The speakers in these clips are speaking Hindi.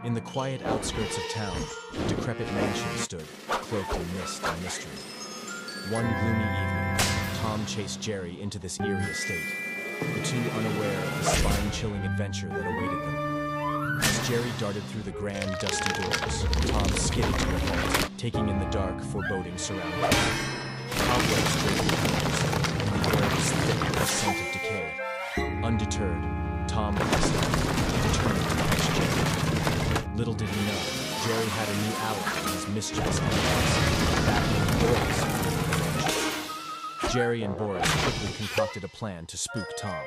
In the quiet outskirts of town, a decrepit mansion stood, cloaked in mist and mystery. One gloomy evening, Tom chased Jerry into this eerie estate, the two unaware of the spine-chilling adventure that awaited them. As Jerry darted through the grand, dusty doors, Tom skidded to a halt, taking in the dark, foreboding surroundings. Cobwebs draped the windows, and the air was thick with the scent of decay. Undeterred, Tom passed on, determined to catch Jerry. Little did he know, Jerry had a new ally in his mischievous enemies, Batman Boris. Jerry and Boris quickly concocted a plan to spook Tom.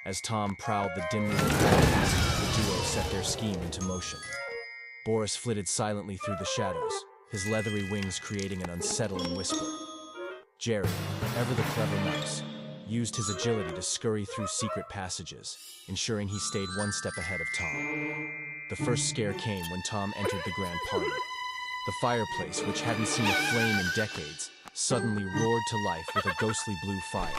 As Tom prowled the dimly lit hallways, the duo set their scheme into motion. Boris flitted silently through the shadows, his leathery wings creating an unsettling whisper. Jerry, ever the clever mouse, used his agility to scurry through secret passages, ensuring he stayed one step ahead of Tom. The first scare came when Tom entered the grand parlor. The fireplace, which hadn't seen a flame in decades, suddenly roared to life with a ghostly blue fire.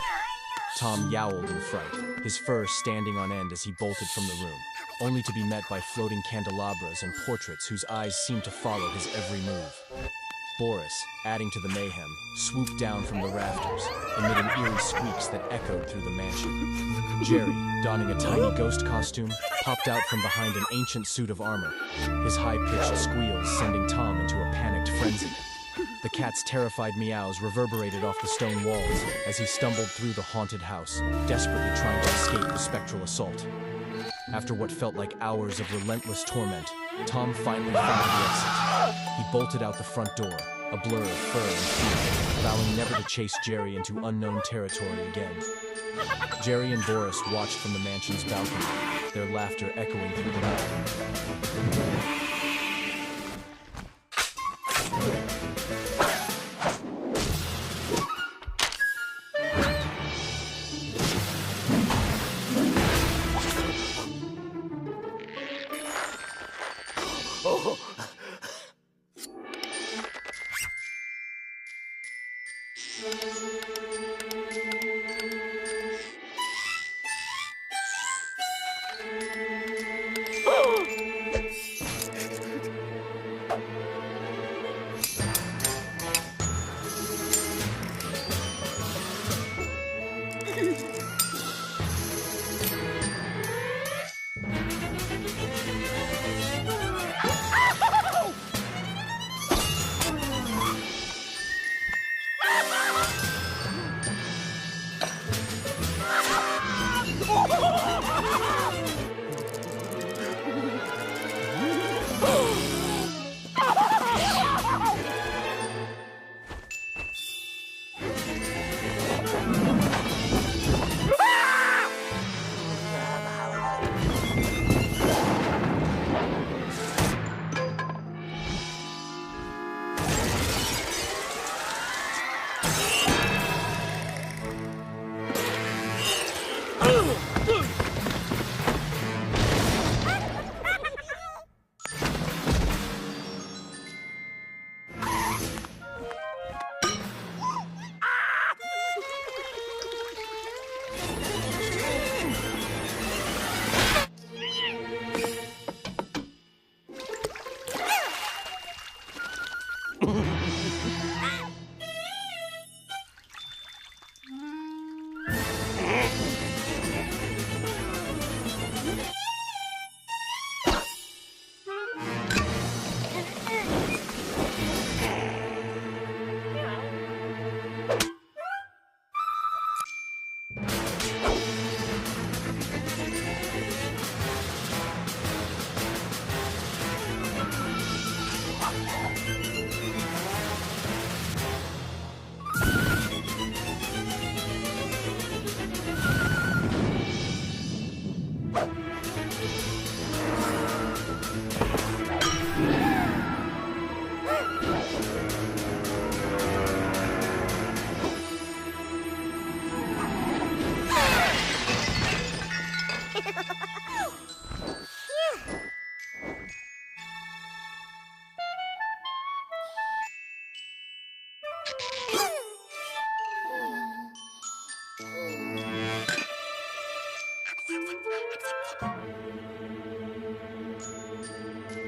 Tom yowled in fright, his fur standing on end as he bolted from the room, only to be met by floating candelabras and portraits whose eyes seemed to follow his every move. Boris, adding to the mayhem, swooped down from the rafters, emitting eerie squeaks that echoed through the mansion. Jerry, donning a tiny ghost costume, popped out from behind an ancient suit of armor, his high-pitched squeals sending Tom into a panicked frenzy. The cat's terrified meows reverberated off the stone walls as he stumbled through the haunted house, desperately trying to escape the spectral assault. After what felt like hours of relentless torment, Tom finally found the exit. He bolted out the front door, a blur of fur and fear, vowing never to chase Jerry into unknown territory again. Jerry and Boris watched from the mansion's balcony, their laughter echoing through the night.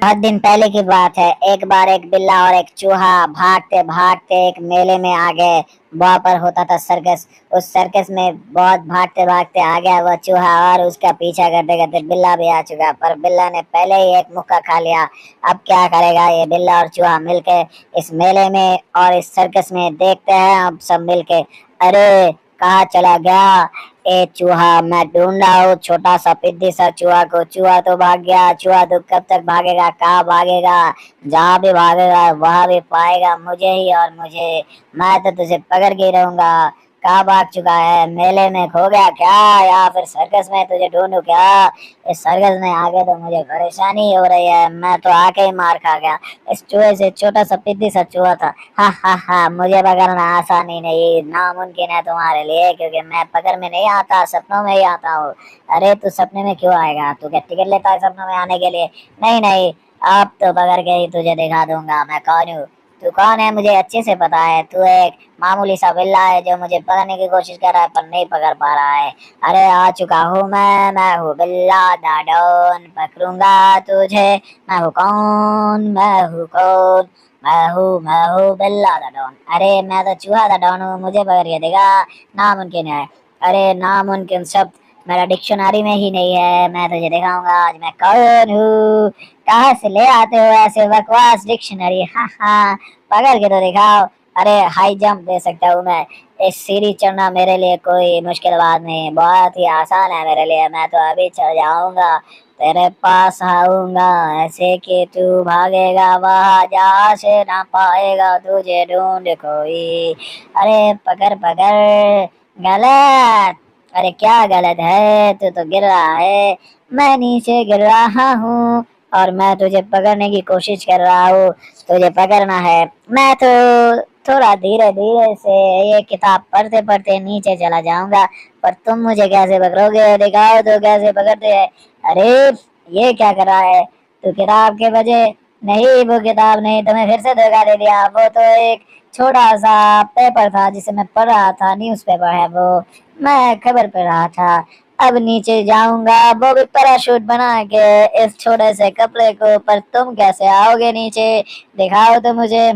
बहुत दिन पहले की बात है। एक बार एक बिल्ला और एक चूहा भागते भागते एक मेले में आ गए। वहां पर होता था सर्कस। उस सर्कस में बहुत भागते भागते आ गया वो चूहा और उसका पीछा करते करते बिल्ला भी आ चुका, पर बिल्ला ने पहले ही एक मुक्का खा लिया। अब क्या करेगा ये बिल्ला और चूहा मिलके इस मेले में और इस सर्कस में? देखते हैं अब सब मिलके। अरे कहाँ चला गया ए चूहा? मैं ढूंढ रहा हूँ छोटा सा पिद्दी सा चूहा को। चूहा तो भाग गया। चूहा तो कब तक भागेगा? कहाँ भागेगा? जहाँ भी भागेगा वहां भी पाएगा मुझे ही और मुझे। मैं तो तुझे पकड़ के ही रहूंगा। कहाँ भाग चुका है? मेले में खो गया क्या, या फिर सर्कस में तुझे ढूंढूं क्या? इस सर्कस में आके तो मुझे परेशानी हो रही है। मैं तो आके ही मार खा गया। इस चूहे से छोटा सा पिद्दी सा चूहा था। हा हा हा, मुझे पकड़ना आसान ही नहीं, नामुमकिन है तुम्हारे लिए, क्योंकि मैं पकड़ में नहीं आता, सपनों में ही आता हूँ। अरे तू सपने में क्यों आएगा? तू क्या टिकट लेता है सपनों में आने के लिए? नहीं नहीं, अब तो पकड़ के ही तुझे दिखा दूंगा मैं कौन हूँ। तू कौन है मुझे अच्छे से पता है। तू एक मामूली सा बिल्ला है जो मुझे पकड़ने की कोशिश कर रहा है पर नहीं पकड़ पा रहा है। अरे आ चुका हूँ मैं हूँ बिल्ला दाडोन, पकड़ूंगा तुझे। मैं हूँ कौन? मैं हूँ कौन? मैं हूँ बिल्ला दा डॉन। अरे मैं तो चूहा दा डॉन हूँ, मुझे पकड़ के देगा? नामुमकिन है। अरे नामुमकिन शब्द मेरा डिक्शनरी में ही नहीं है। मैं तुझे दिखाऊंगा आज मैं कौन हूँ। कहाँ से ले आते हो ऐसे बकवास डिक्शनरी? हाँ हाँ, पकड़ के तो दिखाओ। अरे हाई जंप दे सकता हूँ मैं। इस सीढ़ी चढ़ना मेरे लिए कोई मुश्किल बात नहीं, बहुत ही आसान है मेरे लिए। मैं तो अभी चढ़ जाऊंगा, तेरे पास आऊंगा, ऐसे कि तू भागेगा वहां जहाँ से ना पाएगा तुझे ढूंढ कोई। अरे पकड़ पकड़। गलत। अरे क्या गलत है? तू तो गिर रहा है। मैं नीचे गिर रहा हूँ और मैं तुझे पकड़ने की कोशिश कर रहा हूँ। तुझे पकड़ना है, मैं तो थोड़ा धीरे धीरे से ये किताब पढ़ते पढ़ते नीचे चला जाऊंगा, पर तुम मुझे कैसे पकड़ोगे? दिखाओ तो कैसे पकड़ते हैं। अरे ये क्या कर रहा है? तो किताब के वजह नहीं, वो किताब नहीं, तुम्हें फिर से धोखा दे दिया। वो तो एक छोटा सा पेपर था जिसे मैं पढ़ रहा था, न्यूज़पेपर है वो। मैं खबर पढ़ रहा था। अब नीचे जाऊंगा वो भी पैराशूट बना के इस छोटे से कपड़े को, पर तुम कैसे आओगे नीचे? दिखाओ तो मुझे।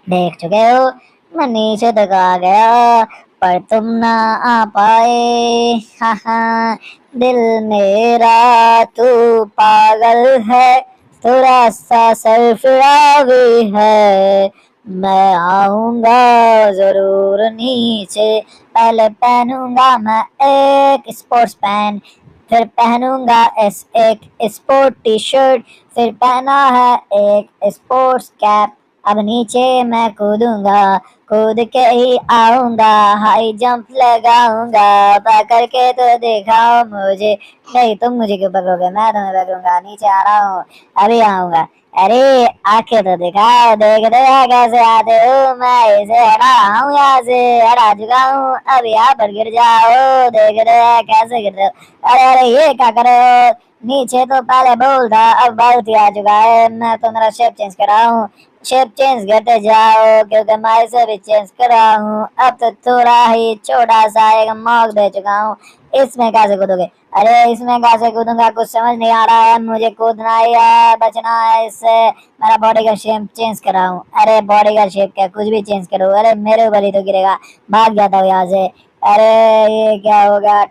देख चुके हो, मैं नीचे तक आ गया पर तुम ना आ पाए। हाँ हाँ, दिल मेरा तू पागल है, थोड़ा सा सरफिरा भी है। मैं आऊंगा जरूर नीचे। पहले पहनूंगा मैं एक स्पोर्ट्स पैंट, फिर पहनूंगा एक स्पोर्ट टी शर्ट, फिर पहना है एक स्पोर्ट्स कैप। अब नीचे मैं कूदूंगा, कूद के ही आऊंगा, हाई जंप लगाऊंगा। पकड़ के तो दिखाओ मुझे। नहीं, तुम मुझे क्यों पकड़ोगे? मैं तुम्हें पकड़ूंगा। नीचे आ रहा हूँ, अभी आऊंगा। अरे आके तो दिखाओ, देखते हैं कैसे आते हो। मैं इसे हटा रहा हूँ, यहाँ से हटा चुका हूँ। अब यहाँ पर गिर जाओ, देखते हैं कैसे गिरते हो। अरे अरे ये क्या करे हो? नीचे तो पहले बोल था, अब बहुत ही आ चुका है। मैं तो मेरा शेप चेंज कर रहा हूँ। शेप चेंज करते जाओ, क्योंकि मैं इसे भी चेंज कर रहा हूँ। अब तो थोड़ा ही छोटा सा एक मॉक दे चुका हूँ। इसमें कैसे कूदोगे? अरे इसमें कैसे कूदूंगा? कुछ समझ नहीं आ रहा है। मुझे कूदना ही है, बचना है इससे। मेरा बॉडी का शेप चेंज कर रहा हूँ। अरे बॉडी का शेप क्या, कुछ भी चेंज करो। अरे मेरे ऊपर ही तो गिरेगा। भाग जाता हूँ यहाँ से। अरे ये क्या होगा?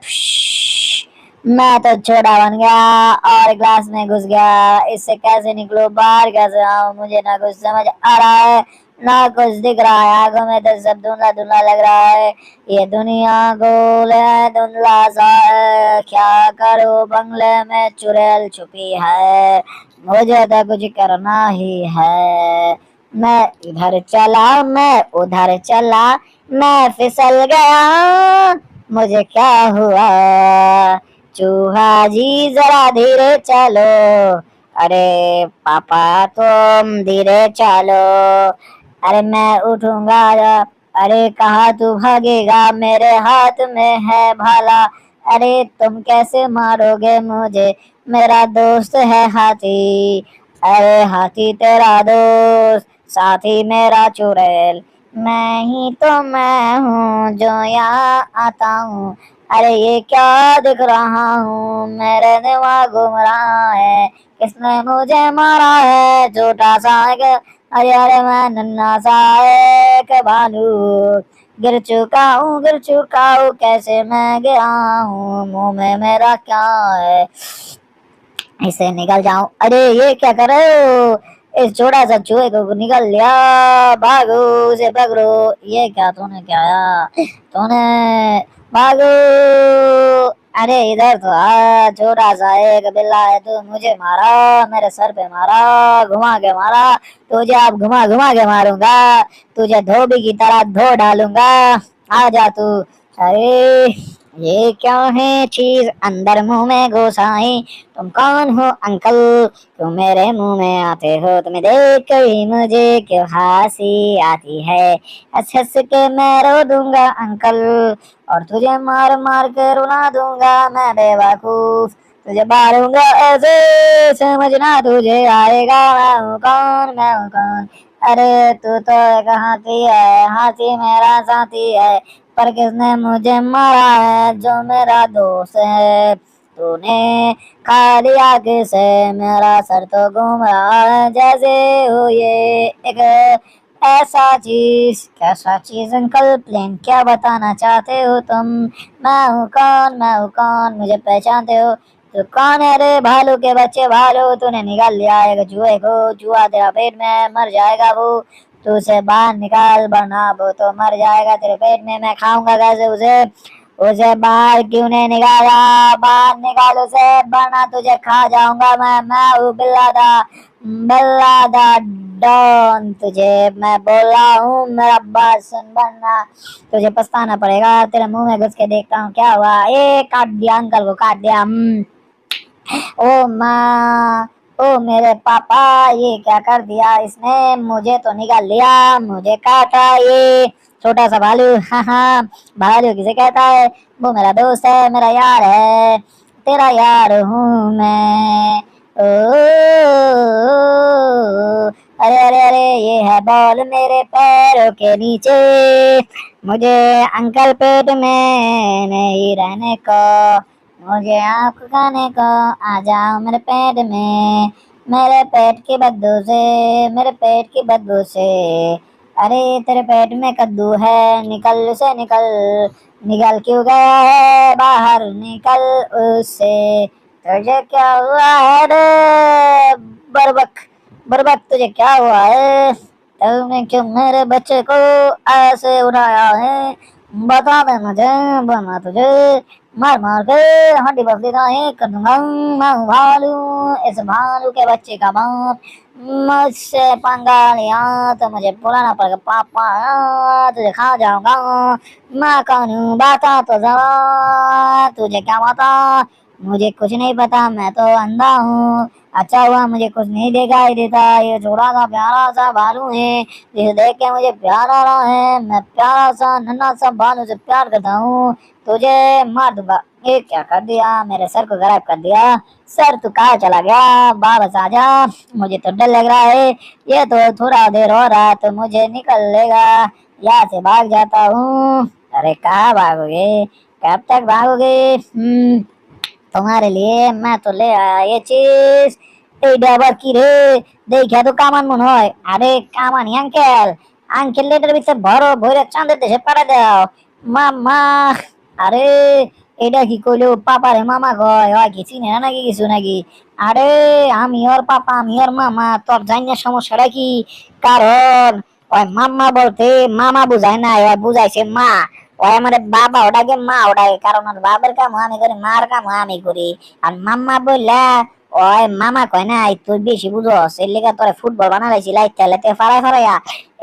मैं तो छोटा बन गया और ग्लास में घुस गया। इससे कैसे निकलूं, बाहर कैसे आऊं? मुझे ना कुछ समझ आ रहा है, ना कुछ दिख रहा है। आंखों में तो सब धुंधला धुंधला लग रहा है। ये दुनिया गोल है, धुंधला सा है। क्या करूं? बंगले में चुड़ैल छुपी है, मुझे तो कुछ करना ही है। मैं इधर चला, मैं उधर चला, मैं फिसल गया। मुझे क्या हुआ? चूहा जी जरा धीरे चलो। अरे पापा तुम धीरे चलो। अरे मैं उठूंगा। अरे कहाँ तू भागेगा? मेरे हाथ में है भाला। अरे तुम कैसे मारोगे मुझे? मेरा दोस्त है हाथी। अरे हाथी तेरा दोस्त, साथी मेरा चुड़ैल। मैं ही तो मैं हूँ जो यहाँ आता हूँ। अरे ये क्या दिख रहा हूँ, मेरे दिमाग घूम रहा है, किसने मुझे मारा है, छोटा सा एक, अरे अरे मैं नन्हा सा एक भालू, गिर चुका हूँ, कैसे मैं गिरा हूँ, मुंह में मेरा क्या है, इसे निकल जाऊं। अरे ये क्या कर रहे हो, इस छोटा सा चूहे को निकल लिया, भागो उसे पकड़ो। ये क्या तूने क्या तूने, भागो। अरे इधर तो आ, छोटा सा एक बिल्ला है, तू मुझे मारा, मेरे सर पे मारा, घुमा के मारा, तुझे अब घुमा घुमा के मारूंगा, तुझे धोबी की तरह धो डालूंगा, आ जा तू। अरे ये क्या है चीज अंदर मुंह में घुस आई, तुम कौन हो अंकल, क्यों मेरे मुंह में आते हो, तुम्हें देख कर ही मुझे क्यों हंसी आती है, हंस हंस के मैं रो दूंगा अंकल, और तुझे मार मार के रुला दूंगा मैं बेवकूफ, तुझे मारूंगा ऐसे समझना तुझे आएगा, मैं हूँ कौन, मैं हूँ कौन। अरे तू तो एक हाथी है, हाथी मेरा साथी है, पर किसने मुझे मारा है, जो मेरा दोस्त है, तूने खा लिया किसे, मेरा सर तो घूम रहा है, जैसे हो ये एक कैसा चीज अंकल, प्लेन क्या बताना चाहते हो तुम, मैं हूँ कौन, मुझे पहचानते हो, तो कौन है रे, भालू के बच्चे, भालू तूने निकाल लिया एक चूहे को, चूहा तेरा पेट में मर जाएगा, वो तू उसे बाहर निकाल, वरना वो तो मर जाएगा तेरे पेट में, मैं खाऊंगा कैसे उसे, उसे बाहर क्यों नहीं निकाला, बाहर निकाल उसे, वरना तुझे खा जाऊंगा मैं हूँ बिल्ला दा डॉन, तुझे मैं बोल रहा हूँ, मेरा बात सुन, वरना तुझे पछताना पड़ेगा, तेरे मुंह में घुस के देखता हूँ क्या हुआ, ए काट दिया अंकल को, काट दिया। ओ माँ, ओ मेरे पापा, ये क्या कर दिया इसने, मुझे तो निकाल लिया, मुझे काटा ये छोटा सा भालू, हाँ हाँ, भालू किसे कहता है, वो मेरा दोस्त है, मेरा यार है, तेरा यार हूँ मैं। ओ अरे अरे अरे, ये है बॉल मेरे पैरों के नीचे, मुझे अंकल पेट में नहीं रहने को, मुझे आपको खाने को, आ जाओ मेरे पेट में, मेरे पेट की बदबू से, मेरे पेट की बदबू से, अरे तेरे पेट में कद्दू है, निकल से निकल, निकल क्यों गया है बाहर, निकल उससे, तुझे क्या हुआ है रे बरबक, बरबक तुझे क्या हुआ है, तुमने क्यों मेरे बच्चे को ऐसे उड़ाया है, बता दे मुझे, बना तुझे मार मार के हड्डी बसली का एक कर दूंगा, मैं हूँ भालू, इस भालू के बच्चे का बाप, मुझसे पंगा लिया तो मुझे बुलाना पड़ेगा पापा, तुझे खा जाऊंगा, मैं कौन हूँ बता तो जरा, तुझे क्या पता, मुझे कुछ नहीं पता, मैं तो अंधा हूँ, अच्छा हुआ मुझे कुछ नहीं दिखाई देता, ये छोटा सा प्यारा सा भालू है, जिसे देख के मुझे प्यार आ रहा है, मैं प्यारा सा नन्हा सा भालू से प्यार करता हूँ, तुझे मार दूंगा। ये क्या कर दिया, मेरे सर को गायब कर दिया, सर तू कहाँ चला गया, वापस आ जा, मुझे तो डर लग रहा है, ये तो थोड़ा देर हो रहा है तो मुझे निकल लेगा, यहाँ से भाग जाता हूँ। अरे कहाँ भागोगे, कब तक भागोगे, तुम्हारे लिए मैं तो ले आया ये चीज, এই ড্রাইভার কি রে, দেখে তো কামান মনে হয়, আরে কামানি আঙ্কেল, আঙ্কেল লেটার ভিতরে ভরো ভরে চাঁদের দেশে পাঠা দাও, মামা, আরে এটা কি কইলো, পাপারে মামা কয়, হয় কি চিনে না নাকি কিছু নাকি, আরে আমি ওর পাপা, আমি ওর মামা, তোর জানি না সমস্যাটা কি, কারণ ওই মাম্মা বলতে মামা বুঝায় না, ওই বুঝাইছে মা, ওই আমাদের বাবা ওটাকে মা ওটাকে, কারণ ওর বাবার কাম আমি করি, মার কাম আমি করি, আর মাম্মা বললা ওই মামা কয় না তুই বেশি বুঝস, এর লেগে তোরে ফুটবল বানাইছি লাইতে লাইতে ফারাই ফারাইয়া,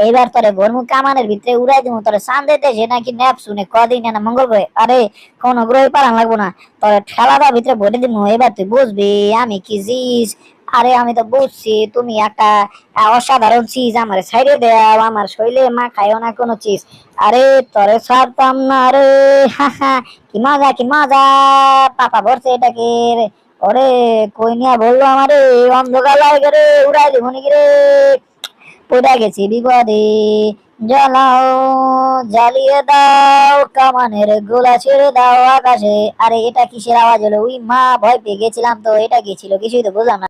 এইবার তোরে ভরমু কামানের ভিতরে উড়াই দিমু, তোরে চাঁদে দেশে নাকি নেপচুনে কদিন না মঙ্গল গ্রহে, আরে কোন গ্রহে পারান লাগবো না, তোরে ঠেলাটা ভিতরে ভরে দিমু, এবার তুই বুঝবি আমি কি জিস, আরে আমি তো বুঝছি তুমি একটা অসাধারণ চিজ, আমার সাইডে দেও, আমার শৈলে মা খাইও না কোনো চিজ, আরে তোরে ছাড়তাম না রে, হা হা, কি মজা কি মজা, পাপা ভরছে এটাকে, ওরে কই নিয়া বললো আমারে, অন্ধকার লাগে রে, উড়াই দিব নাকি রে, পড়ে গেছি বিপদে, জ্বালাও জ্বালিয়ে দাও, কামানের গোলা ছেড়ে দাও আকাশে। আরে এটা কিসের আওয়াজ হলো? উই মা, ভয় পেয়ে গেছিলাম তো। এটা কি ছিল কিছুই তো বুঝলাম না।